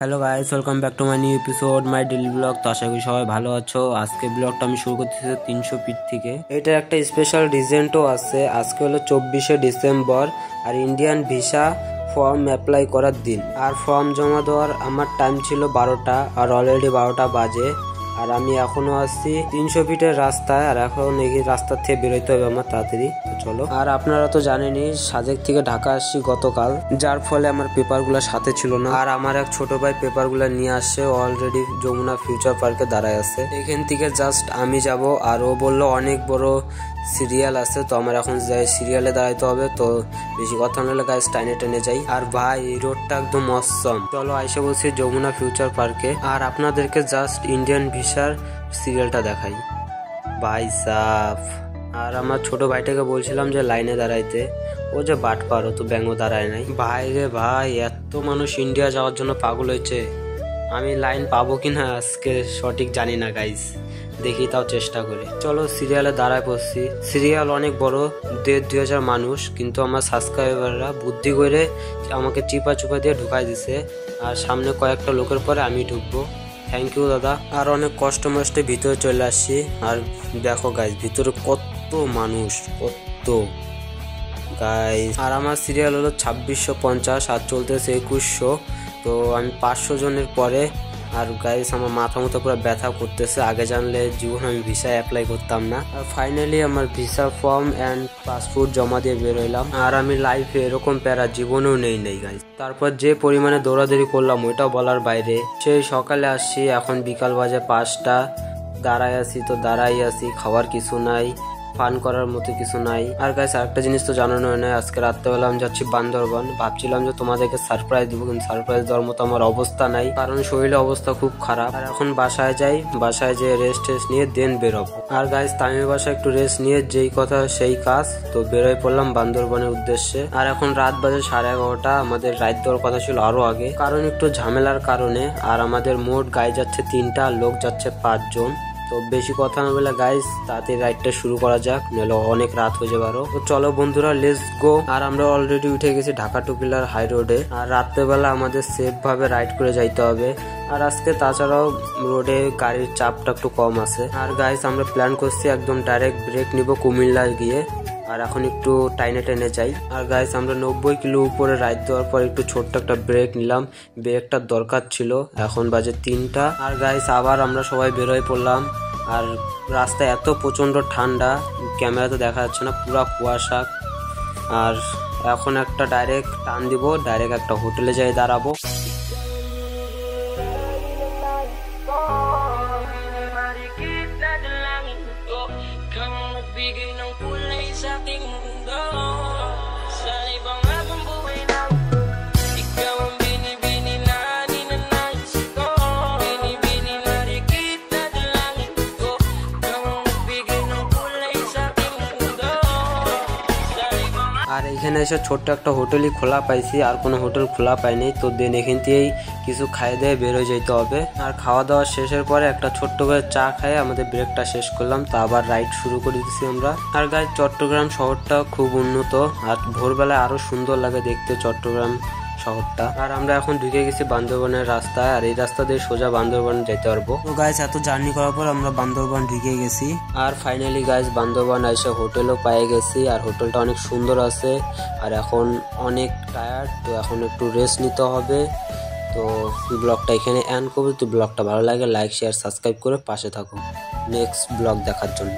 Hello guys, welcome back to my new episode my daily blog. তো আশা করি সবাই ভালো আছো। আজকে ব্লগটা আমি শুরু করতেছি 300 ফিট থেকে। এটা একটা স্পেশাল রিজেন্টও আছে। আজকে হলো 24শে ডিসেম্বর আর ইন্ডিয়ান ভিসা ফর্ম অ্যাপ্লাই করার দিন। আর ফর্ম জমা দেওয়ার আমার টাইম ছিল 12টা আর অলরেডি 12টা বাজে। আর আমি এখনো আসছি 300 ফিটের রাস্তায়, আর এখন এই রাস্তার থেকে বেরোতে হবে আমার তাড়াতাড়ি। চলো। আর আপনারা তো জানেনই সাজেক থেকে ঢাকা আসছি গতকাল, যার ফলে আমার পেপারগুলো সাথে ছিল না। আর আমার এক ছোট ভাই পেপারগুলো নিয়ে আসছে, অলরেডি যমুনা ফিউচার পার্কে দাঁড়ায় আছে। এখান থেকে জাস্ট আমি যাব, আর ও বললো অনেক বড় সিরিয়াল আছে, তো আমার এখন যাই সিরিয়ালে দাঁড়াইতে হবে। তো বেশি কথা না হলে গাইস টাইনে টেনে যাই। আর ভাই এই রোডটা একদম অসম। চলো আইসা বলছি যমুনা ফিউচার পার্কে, আর আপনাদেরকে জাস্ট ইন্ডিয়ান ভিসার সিরিয়ালটা দেখাই। ভাই সাফ। আর আমার ছোট ভাইটাকে বলছিলাম যে লাইনে দাঁড়াইতে, ও যে বাট পারো তো ব্যাঙ্গও দাঁড়ায় নাই। ভাই রে ভাই, এত মানুষ ইন্ডিয়া যাওয়ার জন্য পাগল হয়েছে। আমি লাইন পাবো কিনা আজকে সঠিক জানি না গাইস, দেখি তাও চেষ্টা করে। চলো সিরিয়ালে দাঁড়ায় পড়ছি। সিরিয়াল অনেক বড়, 1,500 মানুষ, কিন্তু আমার সাবস্ক্রাইবাররা বুদ্ধি করে আমাকে চিপা চুপা দিয়ে ঢুকাই দিছে। আর সামনে কয়েকটা লোকের পরে আমি ঢুকবো। থ্যাংক ইউ দাদা। আর অনেক কষ্ট মষ্টে ভিতরে চলে আসছি। আর দেখো গাইস ভিতরে কত মানুষ, কত গাইস। আর আমার সিরিয়াল হলো 2650 আর চলতেছে 2100। তো আমি 500 জনের পরে। আর গাইস আমার মাথা মতো পুরো ব্যথা করতেছে, আগে জানলে জীবন আমি ভিসা অ্যাপ্লাই করতাম না। আর ফাইনালি আমার ভিসা ফর্ম অ্যান্ড পাসপোর্ট জমা দিয়ে বেরোইলাম। আর আমি লাইফে এরকম প্যারা জীবনেও নেই গাইস। তারপর যে পরিমাণে দৌড়াদৌড়ি করলাম ওইটাও বলার বাইরে। সেই সকালে আসছি, এখন বিকাল বাজে 5টা। দাঁড়াই আছি তো দাঁড়াই আছি, খাওয়ার কিছু নাই, ফান করার মতো কিছু নাই। আর গাইস আরেকটা জিনিস তো জানানো হয় না, আজকে রাত্রেবেলা আমি যাচ্ছি বান্দরবান। ভাবছিলাম যে তোমাদেরকে সারপ্রাইজ দিব, কিন্তু সারপ্রাইজ দেওয়ার মতো আমার অবস্থা নাই, কারণ শরীরের অবস্থা খুব খারাপ। আর এখন বাসায় যাই, বাসায় যেয়ে রেস্ট নিয়ে দেন বেরোবো। আর গাইস তামিমের বাসায় একটু রেস্ট নিয়ে যেই কথা সেই কাজ, তো বেরোয় পড়লাম বান্দরবানের উদ্দেশ্যে। আর এখন রাত বাজে 11:30। আমাদের রাইড দেওয়ার কথা ছিল আরো আগে, কারণ একটু ঝামেলার কারণে। আর আমাদের মোট গাড়ি যাচ্ছে 3টা, লোক যাচ্ছে 5 জন। তো বেশি কথা না বলে গাইস তাড়াতাড়ি রাইডটা শুরু করা যাক, নাহলে অনেক রাত হয়ে যাবে আরো। তো চলো বন্ধুরা, লেটস গো। আর আমরা অলরেডি উঠে গেছি ঢাকা টু পিলার হাই রোডে। আর রাত্রেবেলা আমাদের সেফ ভাবে রাইড করে যাইতে হবে। আর আজকে তাছাড়াও রোডে গাড়ির চাপটা একটু কম আছে। আর গাইস আমরা প্ল্যান করছি একদম ডাইরেক্ট ব্রেক নিব কুমিল্লা গিয়ে। আর এখন একটু টাইনে টেনে যাই। আর গাইস আমরা 90 কিলো উপরে রাইড দেওয়ার পর একটু ছোট্ট একটা ব্রেক নিলাম, ব্রেকটার দরকার ছিল। এখন বাজে 3টা। আর গাইস আবার আমরা সবাই বেরোয় পড়লাম। আর রাস্তায় এত প্রচন্ড ঠান্ডা, ক্যামেরাতে দেখা যাচ্ছে না, পুরা কুয়াশা। আর এখন একটা ডাইরেক্ট টান দিব, ডাইরেক্ট একটা হোটেলে যাই দাঁড়াবো। আর এখানে এসে ছোট্ট একটা হোটেলই খোলা পাইছি, আর কোনো হোটেল খোলা পাইনি। তো দেন এখান থেকেই কিছু খাই দিয়ে বেরোয় যেতে হবে। আর খাওয়া দাওয়া শেষের পরে একটা ছোট্ট করে চা খাই আমাদের ব্রেকটা শেষ করলাম। তা আবার রাইড শুরু করে দিচ্ছি আমরা। আর গাইস চট্টগ্রাম শহরটা খুব উন্নত, আর ভোরবেলায় আরো সুন্দর লাগে দেখতে চট্টগ্রাম শহরটা। আর আমরা এখন ঢুকে গেছি বান্দরবানের রাস্তায়, আর এই রাস্তা দিয়ে সোজা বান্দরবান যেতে পারবো। তো গাইস এত জার্নি করার পর আমরা বান্দরবান ঢুকে গেছি। আর ফাইনালি গাইস বান্দরবান এসে হোটেলও পেয়ে গেছি। আর হোটেলটা অনেক সুন্দর আছে। আর এখন অনেক টায়ার্ড, তো এখন একটু রেস্ট নিতে হবে। তো ব্লগটা এখানে এন্ড করবো। তো ব্লগটা ভালো লাগে লাইক শেয়ার সাবস্ক্রাইব করে পাশে থাকো নেক্সট ব্লগ দেখার জন্য।